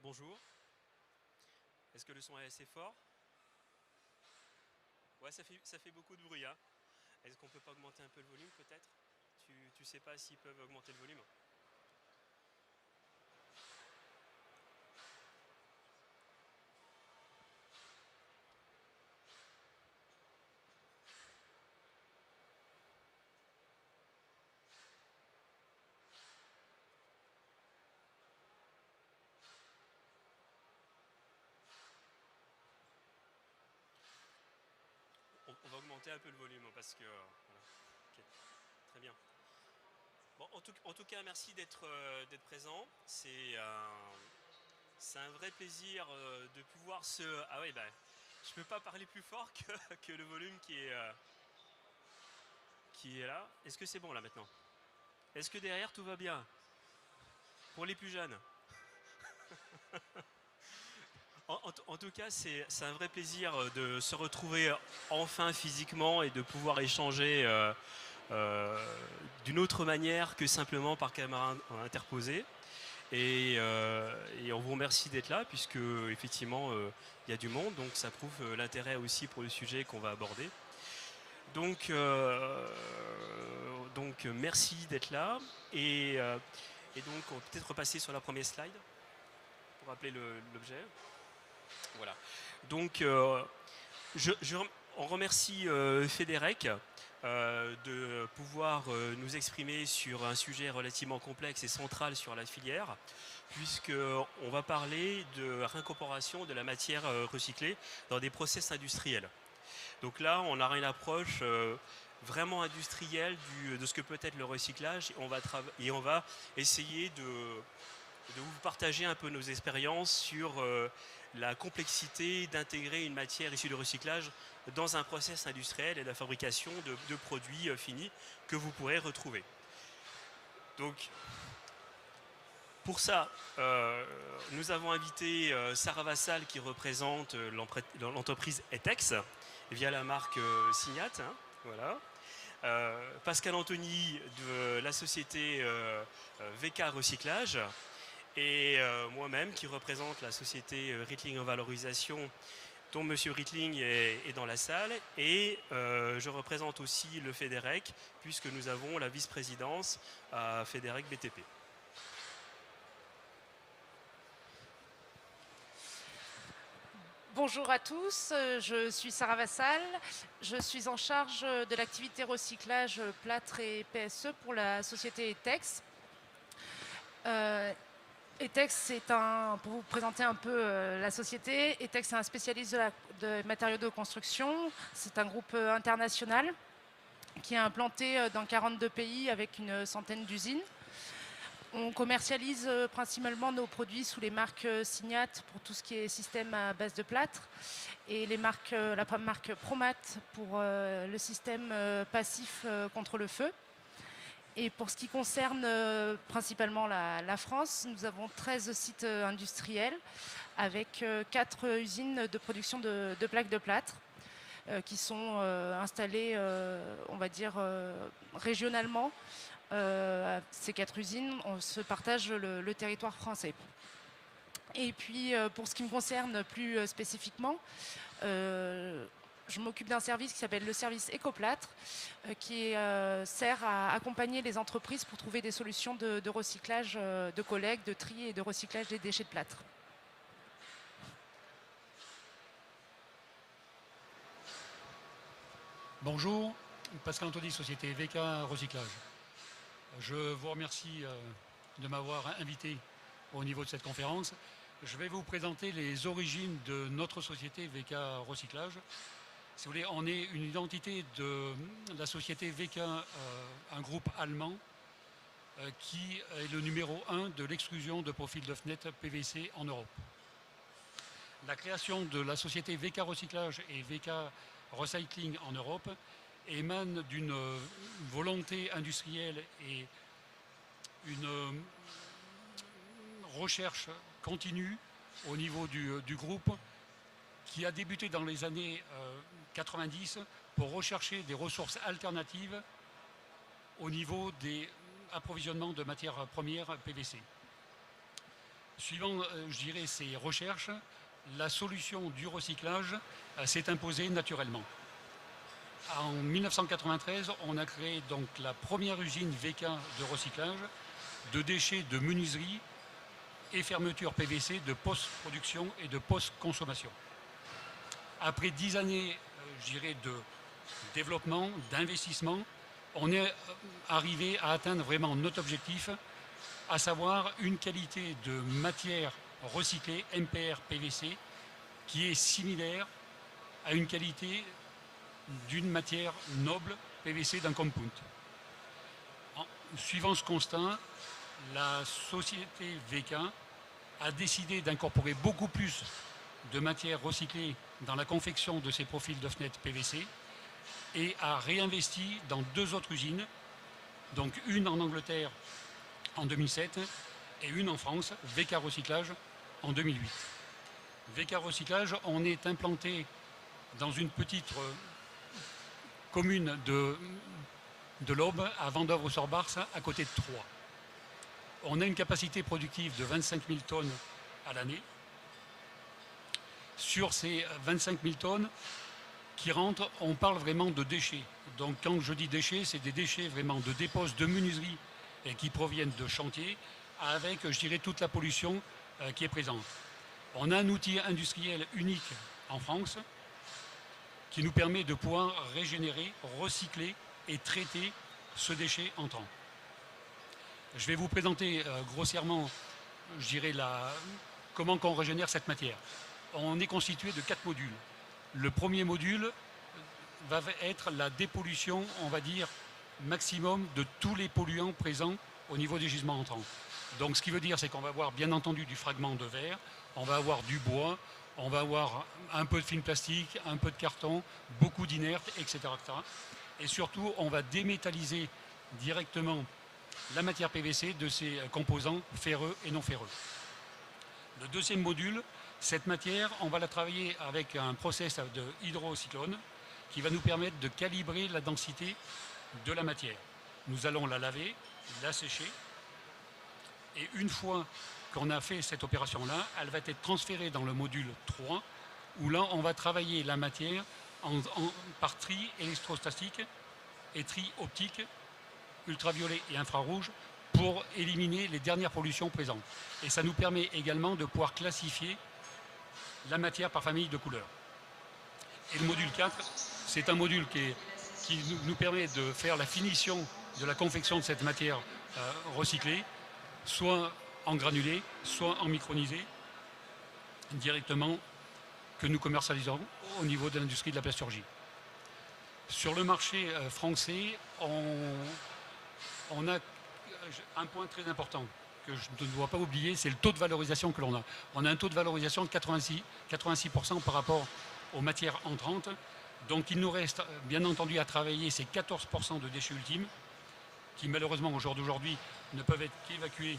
Bonjour. Est-ce que le son est assez fort? Ouais, ça fait beaucoup de bruit, hein. Est-ce qu'on peut pas augmenter un peu le volume peut-être? Tu sais pas s'ils peuvent augmenter le volume? On va augmenter un peu le volume parce que voilà. Ok, très bien. Bon, en tout cas, merci d'être présent. C'est un vrai plaisir de pouvoir se. Ah oui, bah, je peux pas parler plus fort que le volume qui est là. Est-ce que c'est bon là maintenant? Est-ce que derrière tout va bien? Pour les plus jeunes. En tout cas, c'est un vrai plaisir de se retrouver enfin physiquement et de pouvoir échanger euh, d'une autre manière que simplement par caméra interposée. Et on vous remercie d'être là puisque effectivement il y a du monde, donc ça prouve l'intérêt aussi pour le sujet qu'on va aborder. Donc merci d'être là et donc on va peut-être repasser sur la première slide pour rappeler l'objet. Voilà. Donc, on remercie Fédérec de pouvoir nous exprimer sur un sujet relativement complexe et central sur la filière, puisqu'on va parler de réincorporation de la matière recyclée dans des process industriels. Donc là, on aura une approche vraiment industrielle de ce que peut être le recyclage et on va essayer de vous partager un peu nos expériences sur la complexité d'intégrer une matière issue de recyclage dans un process industriel et la fabrication de produits finis que vous pourrez retrouver. Donc, pour ça, nous avons invité Sarah Vassal qui représente l'entreprise Etex via la marque Signat. Hein, voilà. Pascal Anthony de la société VK Recyclage et moi-même qui représente la société Ritling en valorisation dont Monsieur Ritling est dans la salle et je représente aussi le Fédérec puisque nous avons la vice-présidence à Fédérec BTP. Bonjour à tous, je suis Sarah Vassal, je suis en charge de l'activité recyclage plâtre et PSE pour la société Etex. Etex, pour vous présenter un peu la société, Etex est un spécialiste de matériaux de construction, c'est un groupe international qui est implanté dans 42 pays avec une centaine d'usines. On commercialise principalement nos produits sous les marques Signat pour tout ce qui est système à base de plâtre et la marque Promat pour le système passif contre le feu. Et pour ce qui concerne principalement la France, nous avons 13 sites industriels avec 4 usines de production de plaques de plâtre qui sont installées, on va dire, régionalement. Ces 4 usines, on se partage le territoire français. Et puis, pour ce qui me concerne plus spécifiquement, je m'occupe d'un service qui s'appelle le service Écoplâtre, qui sert à accompagner les entreprises pour trouver des solutions de recyclage, de collecte, de tri et de recyclage des déchets de plâtre. Bonjour, Pascal Anthony, société VK Recyclage. Je vous remercie de m'avoir invité au niveau de cette conférence. Je vais vous présenter les origines de notre société VK Recyclage. Si vous voulez, on est une identité de la société VK, un groupe allemand qui est le numéro 1 de l'extrusion de profils de fenêtres PVC en Europe. La création de la société VK Recyclage et VK Recycling en Europe émane d'une volonté industrielle et une recherche continue au niveau du groupe qui a débuté dans les années 90 pour rechercher des ressources alternatives au niveau des approvisionnements de matières premières PVC. Suivant, je dirais, ces recherches, la solution du recyclage s'est imposée naturellement. En 1993, on a créé donc la première usine VK de recyclage de déchets de menuiserie et fermeture PVC de post-production et de post-consommation. Après 10 années, je dirais, de développement, d'investissement, on est arrivé à atteindre vraiment notre objectif, à savoir une qualité de matière recyclée, MPR PVC, qui est similaire à une qualité d'une matière noble PVC d'un compound. Suivant ce constat, la société VK a décidé d'incorporer beaucoup plus de matière recyclée dans la confection de ses profils de fenêtres PVC et a réinvesti dans 2 autres usines, donc une en Angleterre en 2007 et une en France, VK Recyclage, en 2008. VK Recyclage, on est implanté dans une petite commune de l'Aube, à Vendeuvre-sur-Barse, à côté de Troyes. On a une capacité productive de 25 000 tonnes à l'année. Sur ces 25 000 tonnes qui rentrent, on parle vraiment de déchets. Donc quand je dis déchets, c'est des déchets vraiment de dépôts de menuiserie et qui proviennent de chantiers, avec, je dirais, toute la pollution qui est présente. On a un outil industriel unique en France qui nous permet de pouvoir régénérer, recycler et traiter ce déchet entrant. Je vais vous présenter grossièrement, je dirais, comment on régénère cette matière. On est constitué de 4 modules. Le premier module va être la dépollution, on va dire, maximum de tous les polluants présents au niveau des gisements entrants. Donc ce qui veut dire, c'est qu'on va avoir bien entendu du fragment de verre, on va avoir du bois, on va avoir un peu de film plastique, un peu de carton, beaucoup d'inertes, etc., etc. Et surtout, on va démétalliser directement la matière PVC de ses composants ferreux et non ferreux. Le deuxième module, cette matière, on va la travailler avec un process de hydrocyclone qui va nous permettre de calibrer la densité de la matière. Nous allons la laver, la sécher, et une fois qu'on a fait cette opération-là, elle va être transférée dans le module 3, où là, on va travailler la matière par tri électrostatique et tri optique, ultraviolet et infrarouge, pour éliminer les dernières pollutions présentes. Et ça nous permet également de pouvoir classifier la matière par famille de couleurs. Et le module 4, c'est un module qui nous permet de faire la finition de la confection de cette matière recyclée, soit en granulé, soit en micronisé, directement, que nous commercialisons au niveau de l'industrie de la plasturgie. Sur le marché français, on a un point très important que je ne dois pas oublier, c'est le taux de valorisation que l'on a. On a un taux de valorisation de 86% par rapport aux matières entrantes. Donc il nous reste bien entendu à travailler ces 14% de déchets ultimes qui malheureusement au jour d'aujourd'hui ne peuvent être qu'évacués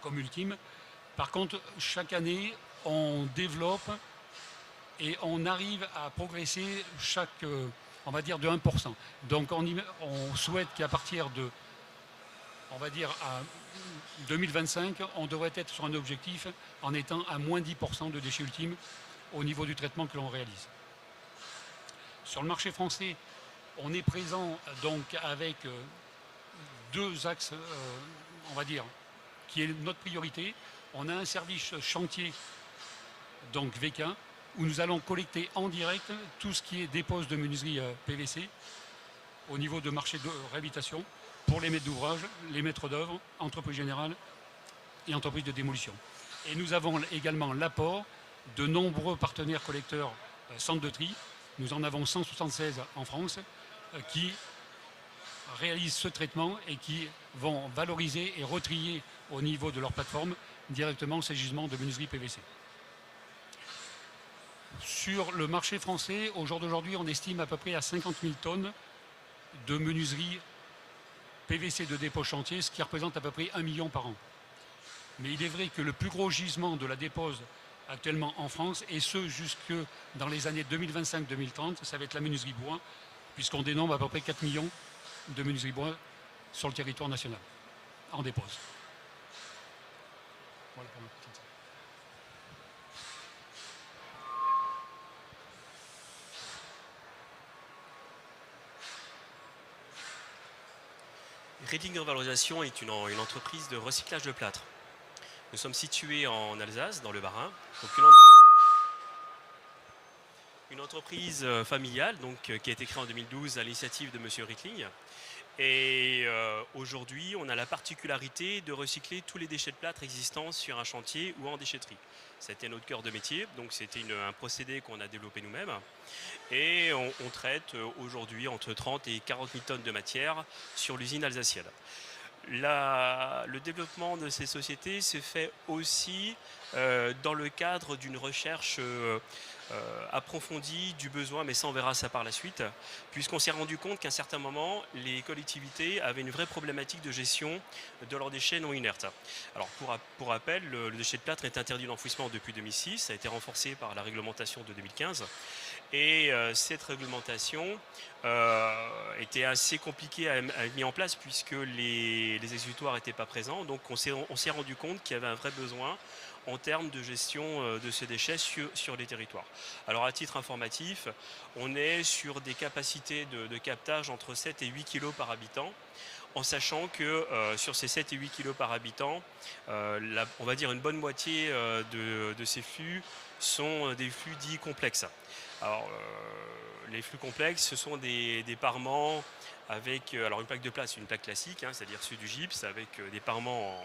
comme ultimes. Par contre, chaque année, on développe et on arrive à progresser on va dire de 1%. Donc on souhaite qu'à partir de, on va dire à 2025, on devrait être sur un objectif en étant à moins 10% de déchets ultimes au niveau du traitement que l'on réalise. Sur le marché français, on est présent donc avec 2 axes, on va dire, qui est notre priorité. On a un service chantier, donc VK, où nous allons collecter en direct tout ce qui est dépose de menuiserie PVC au niveau de marché de réhabilitation pour les maîtres d'ouvrage, les maîtres d'œuvre, entreprises générales et entreprises de démolition. Et nous avons également l'apport de nombreux partenaires collecteurs centres de tri. Nous en avons 176 en France qui réalisent ce traitement et qui vont valoriser et retrier au niveau de leur plateforme directement ces gisements de menuiserie PVC. Sur le marché français, au jour d'aujourd'hui, on estime à peu près à 50 000 tonnes de menuiserie PVC de dépôt chantier, ce qui représente à peu près 1 million par an. Mais il est vrai que le plus gros gisement de la dépose actuellement en France, et ce jusque dans les années 2025-2030, ça va être la menuiserie bois, puisqu'on dénombre à peu près 4 millions de menuiserie bois sur le territoire national, en dépose. Voilà pour ma petite. Reading Revalorisation est une entreprise de recyclage de plâtre. Nous sommes situés en Alsace, dans le Bas-Rhin. Donc une entreprise familiale donc, qui a été créée en 2012 à l'initiative de M. Rittling. Et aujourd'hui, on a la particularité de recycler tous les déchets de plâtre existants sur un chantier ou en déchetterie. C'était notre cœur de métier, donc c'était un procédé qu'on a développé nous-mêmes. Et on traite aujourd'hui entre 30 et 40 000 tonnes de matière sur l'usine alsacienne. Le développement de ces sociétés se fait aussi dans le cadre d'une recherche approfondie du besoin, mais ça on verra ça par la suite, puisqu'on s'est rendu compte qu'à un certain moment, les collectivités avaient une vraie problématique de gestion de leurs déchets non inertes. Alors pour rappel, le déchet de plâtre est interdit d'enfouissement depuis 2006, ça a été renforcé par la réglementation de 2015, et cette réglementation était assez compliquée à être mise en place puisque les exutoires n'étaient pas présents, donc on s'est rendu compte qu'il y avait un vrai besoin en termes de gestion de ces déchets sur les territoires. Alors à titre informatif, on est sur des capacités de captage entre 7 et 8 kg par habitant, en sachant que sur ces 7 et 8 kg par habitant, on va dire une bonne moitié de ces flux sont des flux dits complexes. Alors, les flux complexes, ce sont des parements avec alors une plaque de plâtre, c'est une plaque classique, hein, c'est-à-dire sur du gypse avec des parements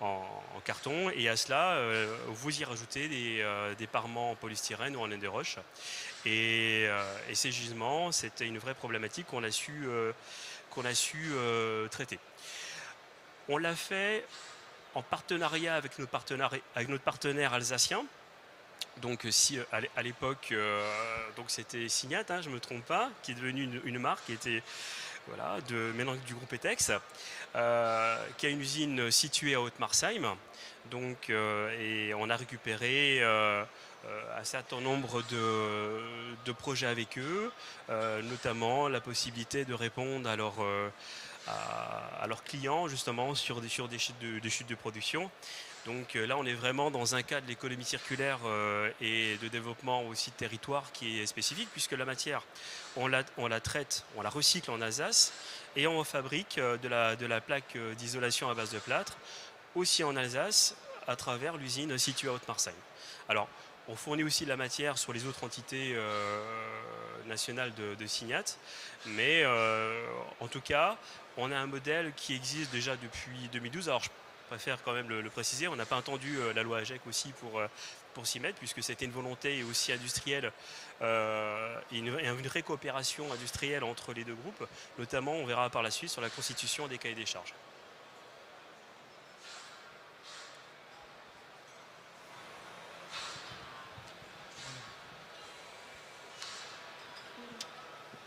en carton, et à cela vous y rajoutez des parements en polystyrène ou en laine de roche, et ces gisements, c'était une vraie problématique qu'on a su traiter. On l'a fait en partenariat avec notre partenaire alsacien. Donc à l'époque, donc c'était Signat, hein, je ne me trompe pas, qui est devenu une marque qui était voilà, maintenant du groupe Etex, qui a une usine située à Haute-Marsheim. Donc, et on a récupéré un certain nombre de projets avec eux, notamment la possibilité de répondre à leurs clients justement sur des chutes de production. Donc là, on est vraiment dans un cadre de l'économie circulaire et de développement aussi de territoire qui est spécifique, puisque la matière, on la traite, on la recycle en Alsace et on fabrique de la plaque d'isolation à base de plâtre, aussi en Alsace, à travers l'usine située à Haute-Marsheim. Alors, on fournit aussi de la matière sur les autres entités nationales de Signat, mais en tout cas, on a un modèle qui existe déjà depuis 2012. Alors, je préfère quand même le préciser, on n'a pas entendu la loi AGEC aussi pour s'y mettre, puisque c'était une volonté aussi industrielle et une vraie coopération industrielle entre les deux groupes, notamment on verra par la suite sur la constitution des cahiers des charges.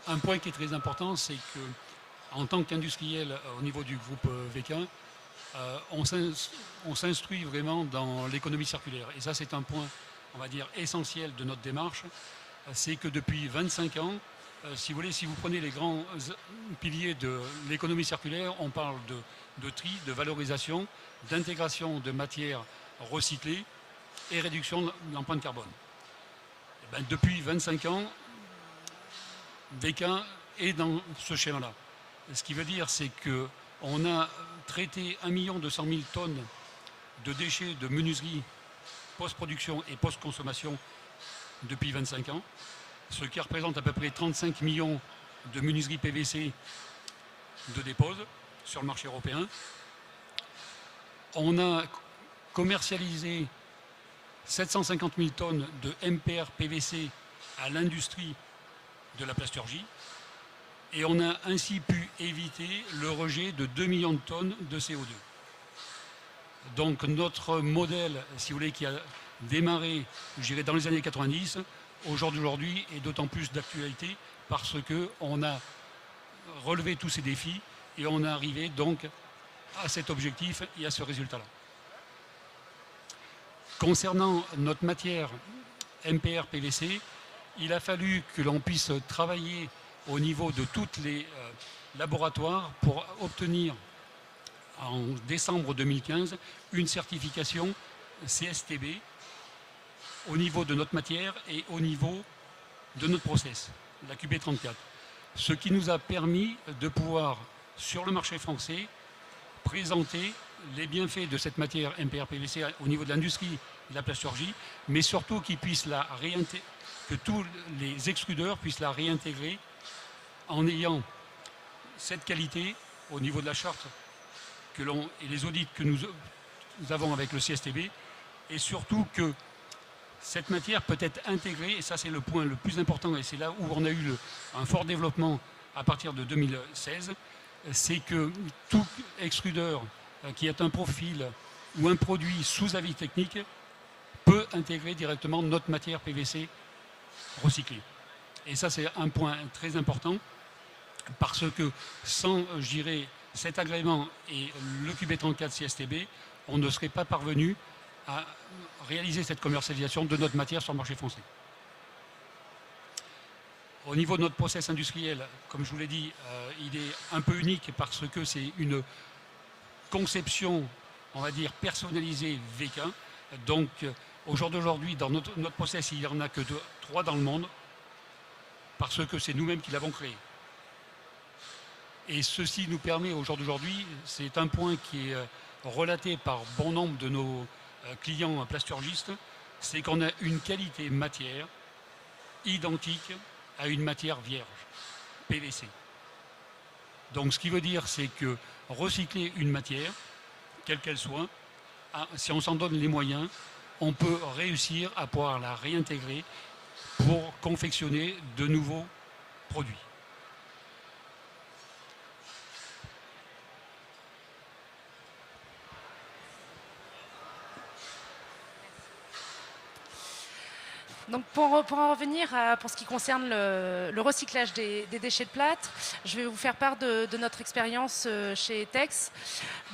Un point qui est très important, c'est que en tant qu'industriel au niveau du groupe VK, on s'instruit vraiment dans l'économie circulaire. Et ça, c'est un point, on va dire, essentiel de notre démarche. C'est que depuis 25 ans, si vous voulez, si vous prenez les grands piliers de l'économie circulaire, on parle de tri, de valorisation, d'intégration de matières recyclées et réduction de l'empreinte carbone. Et bien, depuis 25 ans, VK est dans ce schéma-là. Ce qui veut dire, c'est qu'on a traité 1 200 000 tonnes de déchets de menuiserie post-production et post-consommation depuis 25 ans, ce qui représente à peu près 35 millions de menuiseries PVC de dépose sur le marché européen. On a commercialisé 750 000 tonnes de MPR PVC à l'industrie de la plasturgie. Et on a ainsi pu éviter le rejet de 2 millions de tonnes de CO2. Donc notre modèle, si vous voulez, qui a démarré, je dirais, dans les années 90, aujourd'hui est d'autant plus d'actualité parce qu'on a relevé tous ces défis et on est arrivé donc à cet objectif et à ce résultat-là. Concernant notre matière MPR PVC, il a fallu que l'on puisse travailler au niveau de tous les laboratoires pour obtenir en décembre 2015 une certification CSTB au niveau de notre matière et au niveau de notre process, la QB34. Ce qui nous a permis de pouvoir, sur le marché français, présenter les bienfaits de cette matière MPR-PVC au niveau de l'industrie de la plasturgie, mais surtout que tous les extrudeurs puissent la réintégrer en ayant cette qualité au niveau de la charte et les audits que nous avons avec le CSTB, et surtout que cette matière peut être intégrée, et ça c'est le point le plus important, et c'est là où on a eu un fort développement à partir de 2016, c'est que tout extrudeur qui a un profil ou un produit sous avis technique peut intégrer directement notre matière PVC recyclée. Et ça c'est un point très important, parce que sans, je dirais, cet agrément et le QB34 CSTB, on ne serait pas parvenu à réaliser cette commercialisation de notre matière sur le marché français. Au niveau de notre process industriel, comme je vous l'ai dit, il est un peu unique parce que c'est une conception, on va dire, personnalisée VK. Donc, au jour d'aujourd'hui, dans notre process, il n'y en a que 3 dans le monde, parce que c'est nous-mêmes qui l'avons créé. Et ceci nous permet, au jour d'aujourd'hui, c'est un point qui est relaté par bon nombre de nos clients plasturgistes, c'est qu'on a une qualité matière identique à une matière vierge, PVC. Donc ce qui veut dire, c'est que recycler une matière, quelle qu'elle soit, si on s'en donne les moyens, on peut réussir à pouvoir la réintégrer pour confectionner de nouveaux produits. Donc pour en revenir pour ce qui concerne le recyclage des déchets de plâtre, je vais vous faire part de notre expérience chez Etex.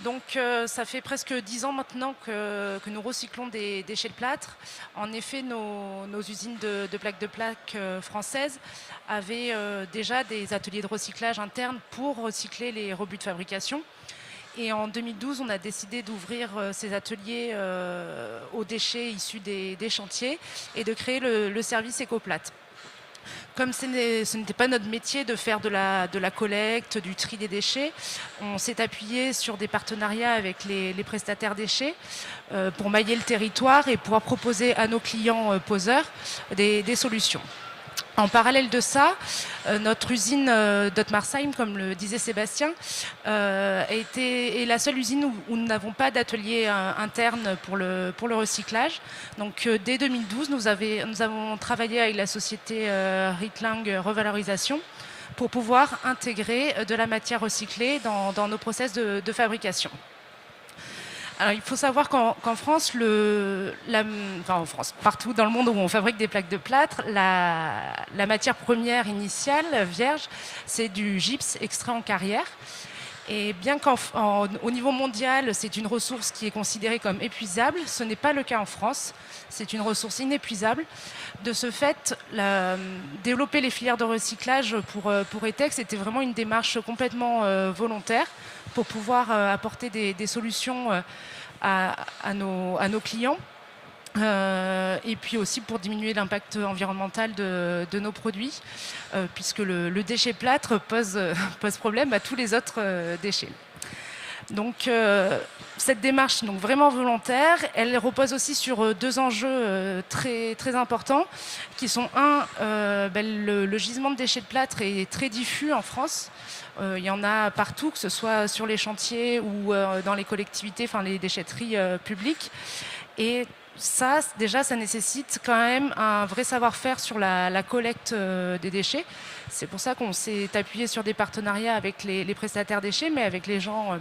Donc ça fait presque 10 ans maintenant que nous recyclons des déchets de plâtre. En effet, nos usines de plaques françaises avaient déjà des ateliers de recyclage internes pour recycler les rebuts de fabrication. Et en 2012, on a décidé d'ouvrir ces ateliers aux déchets issus des chantiers et de créer le service Ecoplate. Comme ce n'était pas notre métier de faire de la collecte, du tri des déchets, on s'est appuyé sur des partenariats avec les prestataires déchets pour mailler le territoire et pouvoir proposer à nos clients poseurs des solutions. En parallèle de ça, notre usine d'Ottmarsheim, comme le disait Sébastien, est la seule usine où nous n'avons pas d'atelier interne pour le recyclage. Donc dès 2012, nous avons travaillé avec la société Ritling Revalorisation pour pouvoir intégrer de la matière recyclée dans nos process de fabrication. Alors, il faut savoir qu'en France, en France, partout dans le monde où on fabrique des plaques de plâtre, la matière première initiale, vierge, c'est du gypse extrait en carrière. Et bien qu'au niveau mondial, c'est une ressource qui est considérée comme épuisable, ce n'est pas le cas en France. C'est une ressource inépuisable. De ce fait, développer les filières de recyclage pour Etex, c'était vraiment une démarche complètement volontaire pour pouvoir apporter des solutions à nos clients. Et puis aussi pour diminuer l'impact environnemental de nos produits, puisque le déchet plâtre pose problème à tous les autres déchets. Donc cette démarche, donc vraiment volontaire, elle repose aussi sur 2 enjeux très, très importants, qui sont le gisement de déchets de plâtre est très diffus en France. Il y en a partout, que ce soit sur les chantiers ou dans les collectivités, enfin les déchetteries publiques. Et ça, déjà, ça nécessite quand même un vrai savoir-faire sur la collecte des déchets. C'est pour ça qu'on s'est appuyé sur des partenariats avec les prestataires déchets, mais avec les gens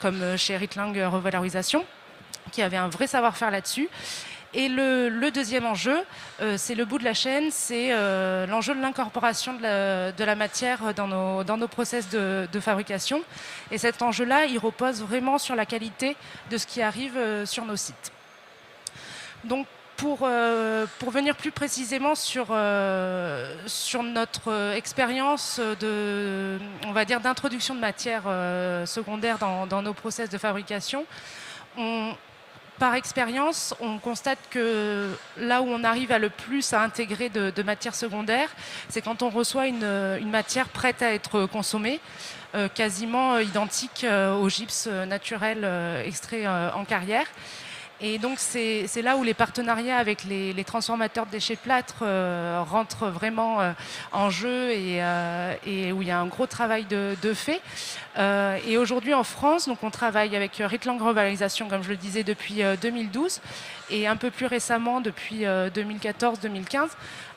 comme chez Ritling Revalorisation, qui avaient un vrai savoir-faire là-dessus. Et le deuxième enjeu, c'est le bout de la chaîne, c'est l'enjeu de l'incorporation de la matière dans nos process de fabrication. Et cet enjeu-là, il repose vraiment sur la qualité de ce qui arrive sur nos sites. Donc, pour venir plus précisément sur notre expérience on va dire, d'introduction de matières secondaires dans nos process de fabrication, par expérience, on constate que là où on arrive le plus à intégrer de matières secondaires, c'est quand on reçoit une matière prête à être consommée, quasiment identique au gypse naturel extrait en carrière. Et donc c'est là où les partenariats avec les transformateurs de déchets de plâtre rentrent vraiment en jeu et où il y a un gros travail de fait. Et aujourd'hui en France, donc on travaille avec Riclang Revalorisation, comme je le disais, depuis 2012 et un peu plus récemment depuis 2014-2015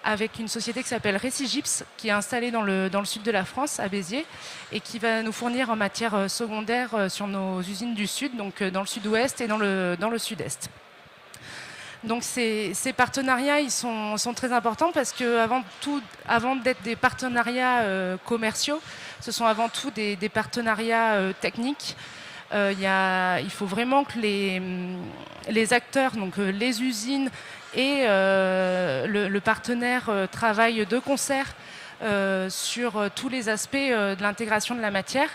avec une société qui s'appelle Récigypse, qui est installée dans le sud de la France, à Béziers, et qui va nous fournir en matière secondaire sur nos usines du sud, donc dans le sud-ouest et dans le sud-est. Donc ces partenariats, ils sont très importants parce qu'avant d'être des partenariats commerciaux, ce sont avant tout des partenariats techniques. Il faut vraiment que les acteurs, donc les usines et le partenaire travaillent de concert sur tous les aspects de l'intégration de la matière,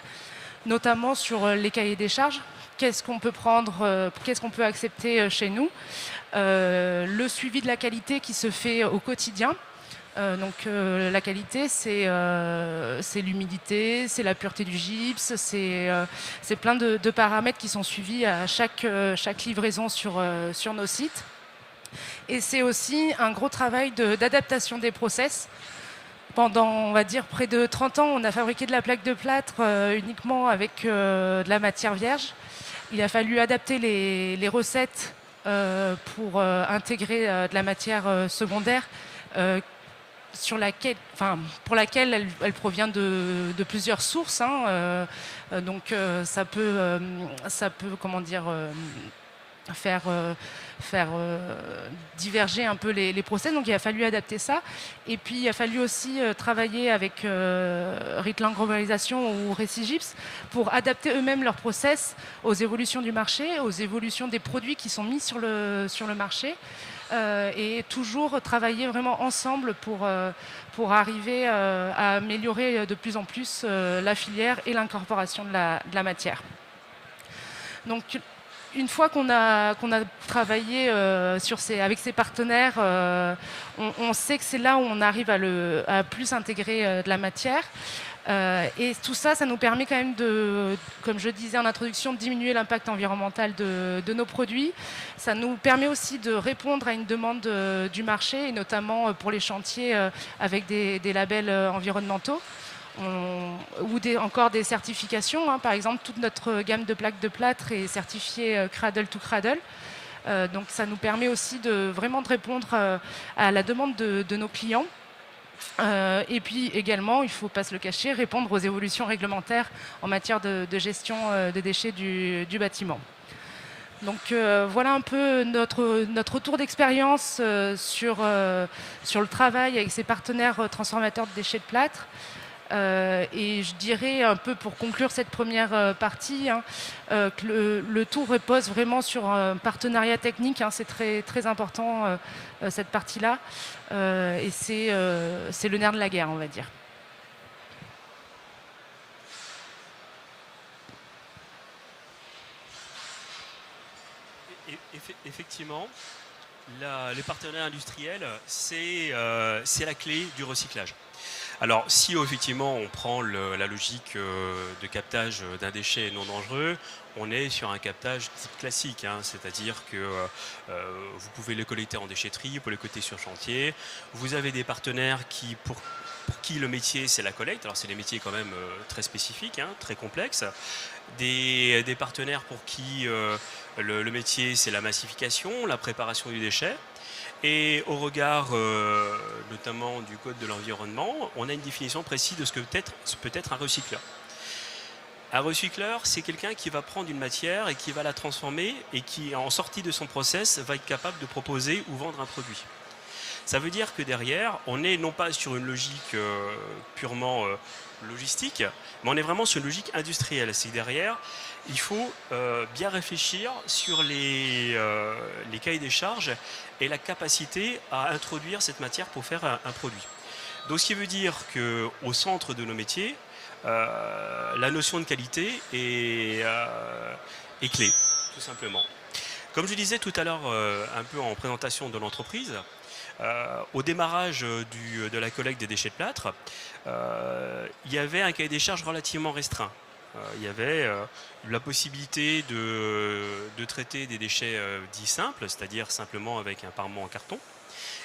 notamment sur les cahiers des charges. Qu'est-ce qu'on peut prendre, qu'est-ce qu'on peut accepter chez nous, le suivi de la qualité qui se fait au quotidien. La qualité, c'est l'humidité, c'est la pureté du gypse, c'est plein de paramètres qui sont suivis à chaque livraison sur nos sites. Et c'est aussi un gros travail d'adaptation des process. Pendant, on va dire, près de 30 ans, on a fabriqué de la plaque de plâtre uniquement avec de la matière vierge. Il a fallu adapter les recettes pour intégrer de la matière secondaire pour laquelle elle provient de plusieurs sources. Ça peut comment dire, faire diverger un peu les process. Donc il a fallu adapter ça. Et puis il a fallu aussi travailler avec Riclang Revalorisation ou Récigypse pour adapter eux-mêmes leurs process aux évolutions du marché, aux évolutions des produits qui sont mis sur le marché. Et toujours travailler vraiment ensemble pour arriver à améliorer de plus en plus la filière et l'incorporation de la matière. Donc une fois qu'on a travaillé avec ces partenaires, on sait que c'est là où on arrive à plus intégrer de la matière. Et tout ça, ça nous permet quand même comme je disais en introduction, de diminuer l'impact environnemental de nos produits. Ça nous permet aussi de répondre à une demande du marché, et notamment pour les chantiers avec des labels environnementaux. Ou encore des certifications. Par exemple, toute notre gamme de plaques de plâtre est certifiée Cradle to Cradle. Donc ça nous permet aussi vraiment de répondre à la demande de nos clients. Et puis également, il ne faut pas se le cacher, répondre aux évolutions réglementaires en matière de gestion des déchets du bâtiment. Donc voilà un peu notre retour d'expérience sur le travail avec ces partenaires transformateurs de déchets de plâtre. Et je dirais un peu pour conclure cette première partie que le tout repose vraiment sur un partenariat technique. C'est très, très important cette partie-là. Et c'est le nerf de la guerre, on va dire. Effectivement, les partenaires industriels, c'est la clé du recyclage. Alors, si effectivement on prend la logique de captage d'un déchet non dangereux, on est sur un captage type classique, c'est-à-dire que vous pouvez le collecter en déchetterie, vous pouvez le collecter sur chantier. Vous avez des partenaires pour qui le métier c'est la collecte. Alors c'est des métiers quand même très spécifiques, très complexes. Des partenaires pour qui le métier c'est la massification, la préparation du déchet. Et au regard notamment du Code de l'environnement, on a une définition précise de ce que peut être un recycleur. Un recycleur, c'est quelqu'un qui va prendre une matière et qui va la transformer et qui, en sortie de son process, va être capable de proposer ou vendre un produit. Ça veut dire que derrière, on n'est non pas sur une logique purement logistique, mais on est vraiment sur une logique industrielle. C'est que derrière, il faut bien réfléchir sur les cahiers des charges et la capacité à introduire cette matière pour faire un produit. Donc ce qui veut dire qu'au centre de nos métiers, la notion de qualité est clé, tout simplement. Comme je disais tout à l'heure, un peu en présentation de l'entreprise, au démarrage de la collecte des déchets de plâtre, il y avait un cahier des charges relativement restreint. Il y avait la possibilité de traiter des déchets dits simples, c'est-à-dire simplement avec un parement en carton.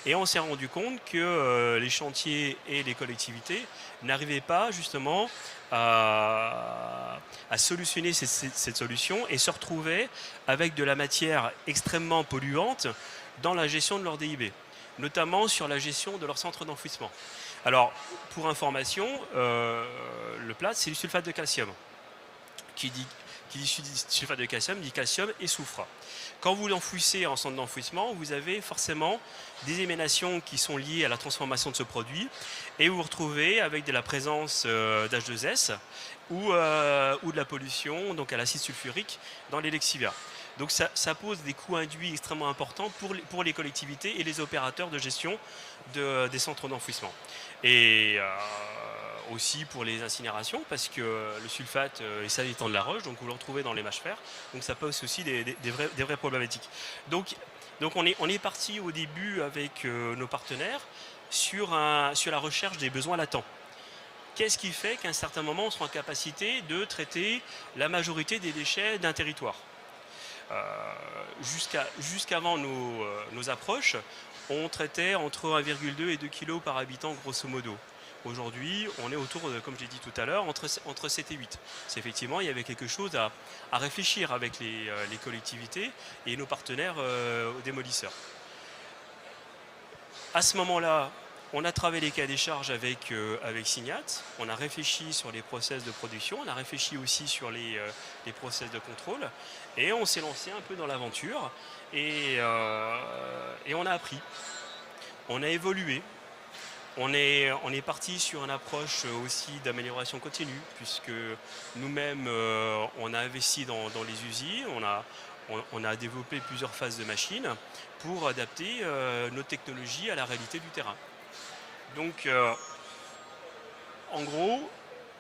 Et on s'est rendu compte que les chantiers et les collectivités n'arrivaient pas justement à solutionner cette solution et se retrouvaient avec de la matière extrêmement polluante dans la gestion de leur DIB, notamment sur la gestion de leur centre d'enfouissement. Alors, pour information, le plâtre, c'est du sulfate de calcium. Qui dit sulfate de calcium dit calcium et soufre. Quand vous l'enfouissez en centre d'enfouissement, vous avez forcément des émanations qui sont liées à la transformation de ce produit et vous vous retrouvez avec de la présence d'H2S ou de la pollution, donc à l'acide sulfurique dans les lexivia. Donc ça pose des coûts induits extrêmement importants pour les collectivités et les opérateurs de gestion des centres d'enfouissement. Et aussi pour les incinérations, parce que le sulfate est salitant de la roche, donc vous le retrouvez dans les mâches fer, donc ça pose aussi des vraies problématiques. Donc on est parti au début avec nos partenaires sur la recherche des besoins latents. Qu'est-ce qui fait qu'à un certain moment, on sera en capacité de traiter la majorité des déchets d'un territoire? Jusqu'avant nos approches, on traitait entre 1,2 et 2 kg par habitant grosso modo. Aujourd'hui, on est autour, comme j'ai dit tout à l'heure, entre 7 et 8. C'est effectivement, il y avait quelque chose à réfléchir avec les collectivités et nos partenaires démolisseurs. À ce moment-là, on a travaillé les cahiers des charges avec Signat, on a réfléchi sur les process de production, on a réfléchi aussi sur les process de contrôle, et on s'est lancé un peu dans l'aventure, et on a appris, on a évolué. On est parti sur une approche aussi d'amélioration continue, puisque nous-mêmes, on a investi dans les usines, on a développé plusieurs phases de machines pour adapter nos technologies à la réalité du terrain. Donc, en gros,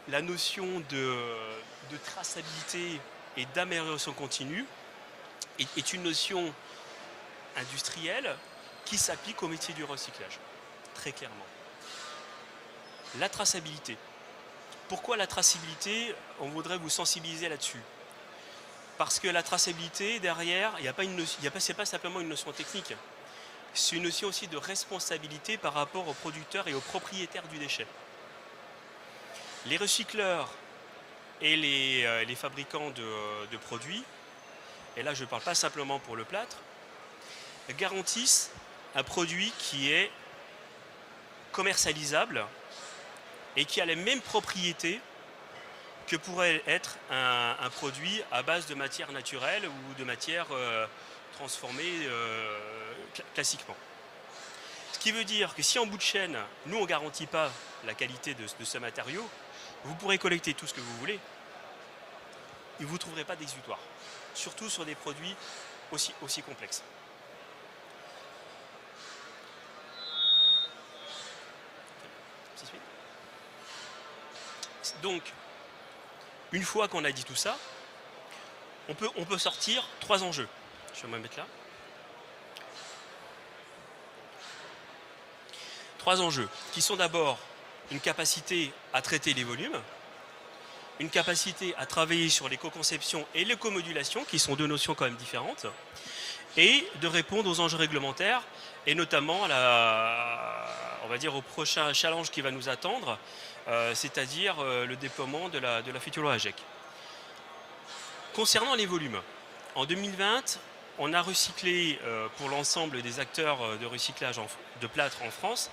la notion de traçabilité et d'amélioration continue est une notion industrielle qui s'applique au métier du recyclage, très clairement. La traçabilité. Pourquoi la traçabilité? On voudrait vous sensibiliser là-dessus. Parce que la traçabilité, derrière, c'est pas simplement une notion technique. C'est une notion aussi de responsabilité par rapport aux producteurs et aux propriétaires du déchet. Les recycleurs et les fabricants de produits, et là je ne parle pas simplement pour le plâtre, garantissent un produit qui est commercialisable et qui a les mêmes propriétés que pourrait être un produit à base de matière naturelle ou de matière transformée classiquement. Ce qui veut dire que si en bout de chaîne, nous on ne garantit pas la qualité de ce matériau, vous pourrez collecter tout ce que vous voulez et vous ne trouverez pas d'exutoire, surtout sur des produits aussi complexes. Donc, une fois qu'on a dit tout ça, on peut sortir 3 enjeux. Je vais me mettre là. 3 enjeux qui sont d'abord une capacité à traiter les volumes, une capacité à travailler sur l'éco-conception et l'éco-modulation, qui sont 2 notions quand même différentes, et de répondre aux enjeux réglementaires, et notamment on va dire au prochain challenge qui va nous attendre, c'est-à-dire le déploiement de la future loi AGEC. Concernant les volumes, en 2020, on a recyclé pour l'ensemble des acteurs de recyclage de plâtre en France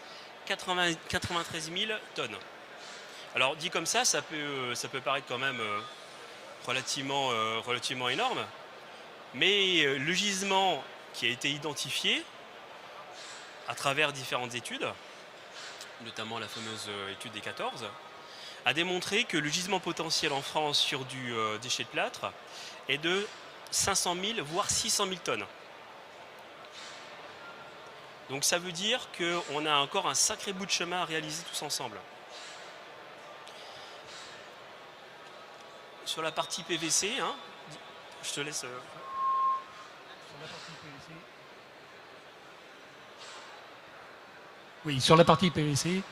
93 000 tonnes. Alors dit comme ça peut paraître quand même relativement énorme, mais le gisement qui a été identifié à travers différentes études, notamment la fameuse étude des 14, a démontré que le gisement potentiel en France sur du déchet de plâtre est de 500 000 voire 600 000 tonnes. Donc ça veut dire qu'on a encore un sacré bout de chemin à réaliser tous ensemble. Sur la partie PVC, hein, je te laisse... Sur la partie PVC. Oui, sur la partie PVC,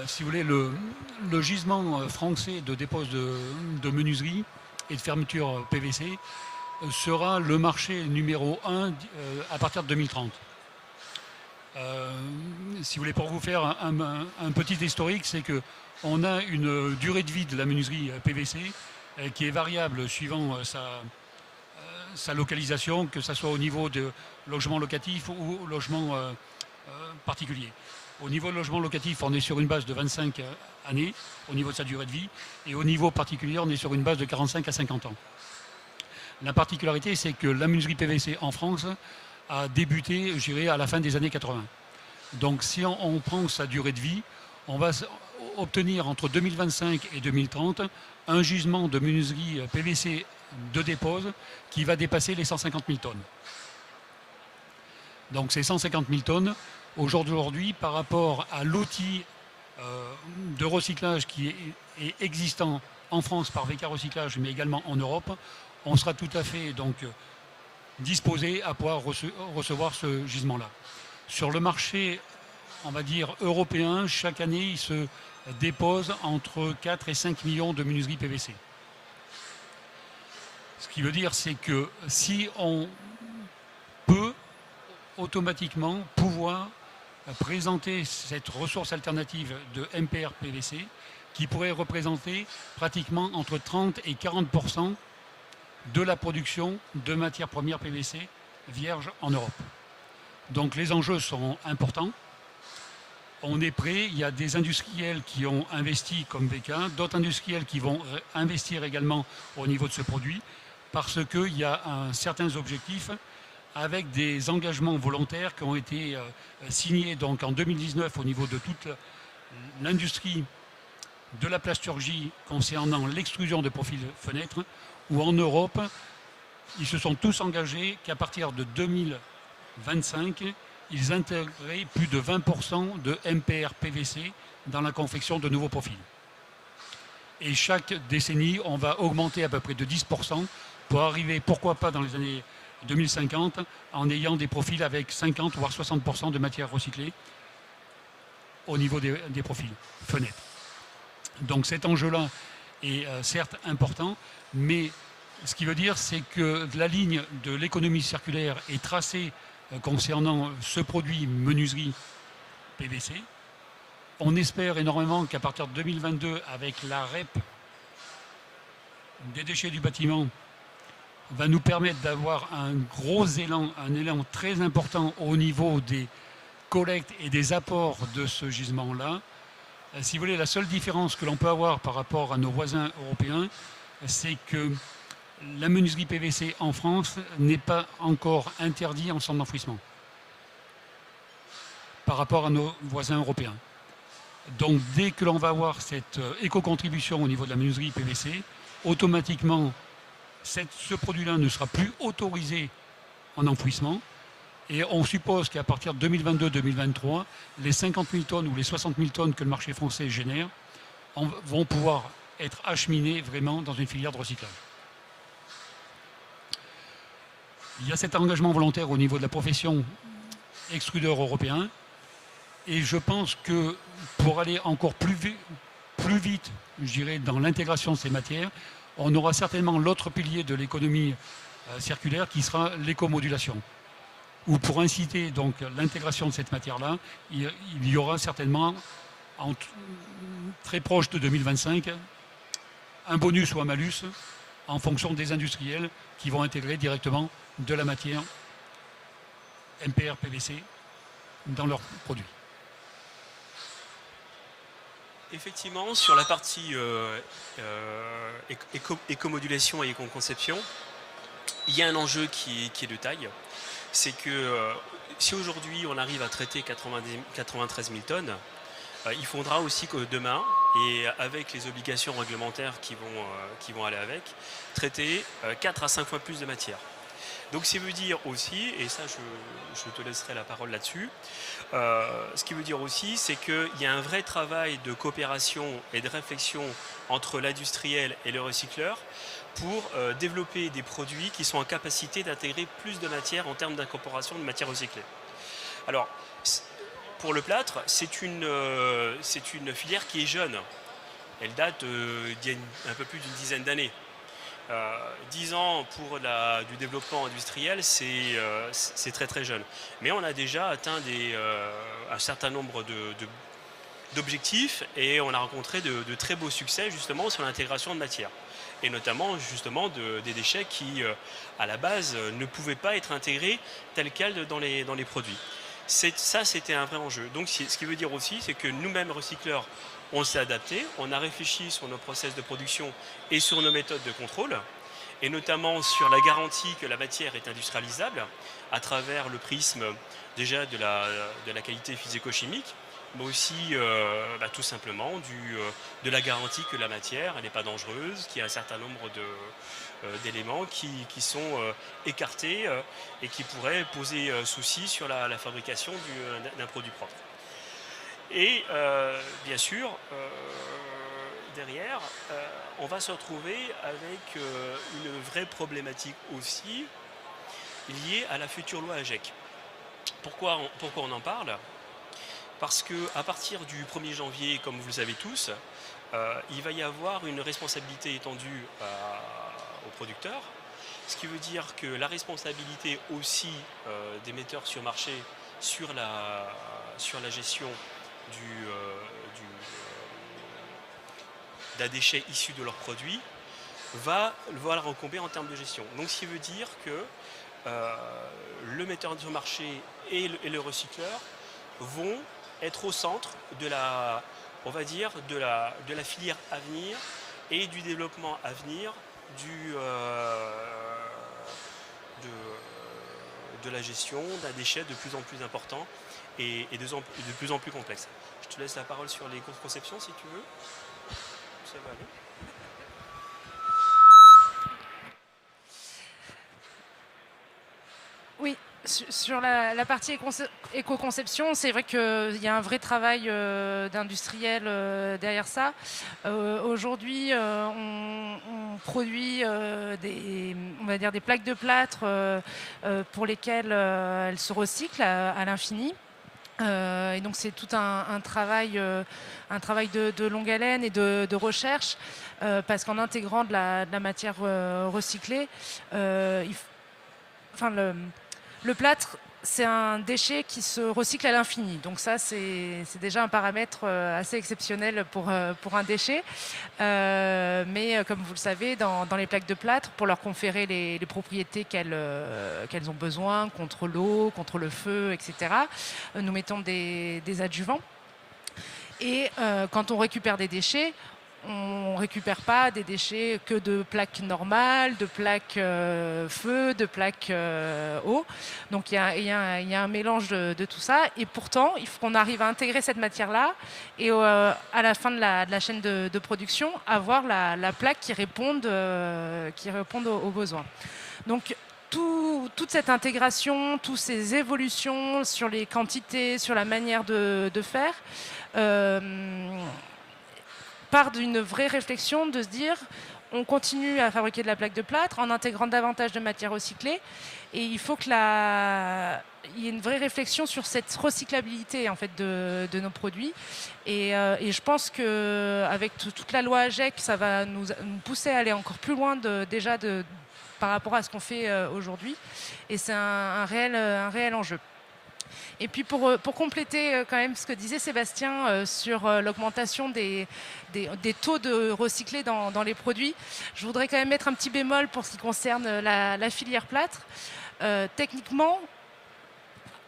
si vous voulez, le gisement français de dépose de menuiserie et de fermeture PVC sera le marché numéro 1 à partir de 2030. Si vous voulez, pour vous faire un petit historique, c'est qu'on a une durée de vie de la menuiserie PVC qui est variable suivant sa localisation, que ce soit au niveau de logement locatif ou logement particulier. Au niveau de logement locatif, on est sur une base de 25 années au niveau de sa durée de vie, et au niveau particulier, on est sur une base de 45 à 50 ans. La particularité, c'est que la menuiserie PVC en France a débuté, je dirais, à la fin des années 80. Donc si on prend sa durée de vie, on va obtenir entre 2025 et 2030 un gisement de menuiserie PVC de dépose qui va dépasser les 150 000 tonnes. Donc ces 150 000 tonnes, aujourd'hui, par rapport à l'outil de recyclage qui est existant en France par VK Recyclage, mais également en Europe, on sera tout à fait donc disposé à pouvoir recevoir ce gisement-là. Sur le marché, on va dire, européen, chaque année, il se dépose entre 4 et 5 millions de menuiseries PVC. Ce qui veut dire, c'est que si on peut automatiquement pouvoir présenter cette ressource alternative de MPR PVC qui pourrait représenter pratiquement entre 30 et 40% de la production de matières premières PVC vierges en Europe. Donc les enjeux sont importants. On est prêt, il y a des industriels qui ont investi comme VK, d'autres industriels qui vont investir également au niveau de ce produit, parce qu'il y a certains objectifs avec des engagements volontaires qui ont été signés donc en 2019 au niveau de toute l'industrie de la plasturgie concernant l'extrusion de profils fenêtres, où en Europe, ils se sont tous engagés qu'à partir de 2025, ils intégreraient plus de 20% de MPR PVC dans la confection de nouveaux profils. Et chaque décennie, on va augmenter à peu près de 10% pour arriver, pourquoi pas dans les années 2050, en ayant des profils avec 50 voire 60% de matière recyclée au niveau des profils fenêtres. Donc cet enjeu-là est certes important, mais ce qui veut dire, c'est que la ligne de l'économie circulaire est tracée concernant ce produit menuiserie PVC. On espère énormément qu'à partir de 2022, avec la REP des déchets du bâtiment, va nous permettre d'avoir un gros élan, un élan très important au niveau des collectes et des apports de ce gisement-là. Si vous voulez, la seule différence que l'on peut avoir par rapport à nos voisins européens, c'est que la menuiserie PVC en France n'est pas encore interdite en centre d'enfouissement par rapport à nos voisins européens. Donc dès que l'on va avoir cette éco-contribution au niveau de la menuiserie PVC, automatiquement ce produit-là ne sera plus autorisé en enfouissement. Et on suppose qu'à partir de 2022-2023, les 50 000 tonnes ou les 60 000 tonnes que le marché français génère vont pouvoir être acheminées vraiment dans une filière de recyclage. Il y a cet engagement volontaire au niveau de la profession extrudeur européen. Et je pense que pour aller encore plus vite, je dirais, dans l'intégration de ces matières, on aura certainement l'autre pilier de l'économie circulaire qui sera l'écomodulation. Ou pour inciter donc l'intégration de cette matière-là, il y aura certainement, très proche de 2025, un bonus ou un malus en fonction des industriels qui vont intégrer directement de la matière MPR PVC dans leurs produits. Effectivement, sur la partie écomodulation et éco-conception, il y a un enjeu qui est de taille, c'est que si aujourd'hui on arrive à traiter 93 000 tonnes, il faudra aussi que demain, et avec les obligations réglementaires qui vont aller avec, traiter 4 à 5 fois plus de matière. Donc ce qui veut dire aussi, et ça je te laisserai la parole là-dessus, ce qui veut dire aussi c'est qu'il y a un vrai travail de coopération et de réflexion entre l'industriel et le recycleur pour développer des produits qui sont en capacité d'intégrer plus de matière en termes d'incorporation de matière recyclée. Alors, pour le plâtre, c'est une filière qui est jeune. Elle date d'il y a un peu plus d'une dizaine d'années. 10 ans pour du développement industriel, c'est très très jeune. Mais on a déjà atteint un certain nombre d'objectifs et on a rencontré de très beaux succès justement sur l'intégration de matière. Et notamment justement des déchets qui, à la base, ne pouvaient pas être intégrés tels quels dans les produits. Ça, c'était un vrai enjeu. Donc ce qui veut dire aussi, c'est que nous-mêmes, recycleurs, on s'est adapté, on a réfléchi sur nos process de production et sur nos méthodes de contrôle, et notamment sur la garantie que la matière est industrialisable à travers le prisme déjà de la qualité physico-chimique, mais aussi tout simplement de la garantie que la matière n'est pas dangereuse, qu'il y a un certain nombre d'éléments qui sont écartés et qui pourraient poser souci sur la fabrication d'un produit propre. Et bien sûr, derrière, on va se retrouver avec une vraie problématique aussi liée à la future loi AGEC. Pourquoi on en parle ? Parce qu'à partir du 1er janvier, comme vous le savez tous, il va y avoir une responsabilité étendue aux producteurs, ce qui veut dire que la responsabilité aussi des metteurs sur marché sur la gestion d'un déchet issu de leurs produits va leur incomber en termes de gestion. Donc ce qui veut dire que le metteur sur marché et le recycleur vont être au centre de la filière à venir et du développement à venir de la gestion d'un déchet de plus en plus important et de plus en plus complexe. Je te laisse la parole sur les conceptions si tu veux. Ça va aller. Oui, sur la partie éco-conception, c'est vrai qu'il y a un vrai travail d'industriel derrière ça. Aujourd'hui, on produit des plaques de plâtre pour lesquelles elles se recyclent à l'infini. Et donc c'est tout un travail de longue haleine et de recherche, parce qu'en intégrant de la matière recyclée, le plâtre, c'est un déchet qui se recycle à l'infini. Donc ça, c'est déjà un paramètre assez exceptionnel pour un déchet. Mais comme vous le savez, dans les plaques de plâtre, pour leur conférer les propriétés qu'elles ont besoin, contre l'eau, contre le feu, etc., nous mettons des adjuvants. Et quand on récupère des déchets, on ne récupère pas des déchets que de plaques normales, de plaques feu, de plaques eau. Donc il y a un mélange de tout ça. Et pourtant, il faut qu'on arrive à intégrer cette matière-là et à la fin de la chaîne de production, avoir la plaque qui réponde aux besoins. Donc toute cette intégration, toutes ces évolutions sur les quantités, sur la manière de faire, part d'une vraie réflexion de se dire on continue à fabriquer de la plaque de plâtre en intégrant davantage de matières recyclées, et il faut qu'il y ait une vraie réflexion sur cette recyclabilité en fait de nos produits, et je pense qu'avec toute la loi AGEC, ça va nous pousser à aller encore plus loin par rapport à ce qu'on fait aujourd'hui, et c'est un réel enjeu. Et puis pour compléter quand même ce que disait Sébastien sur l'augmentation des taux de recyclés dans les produits, je voudrais quand même mettre un petit bémol pour ce qui concerne la filière plâtre. Techniquement,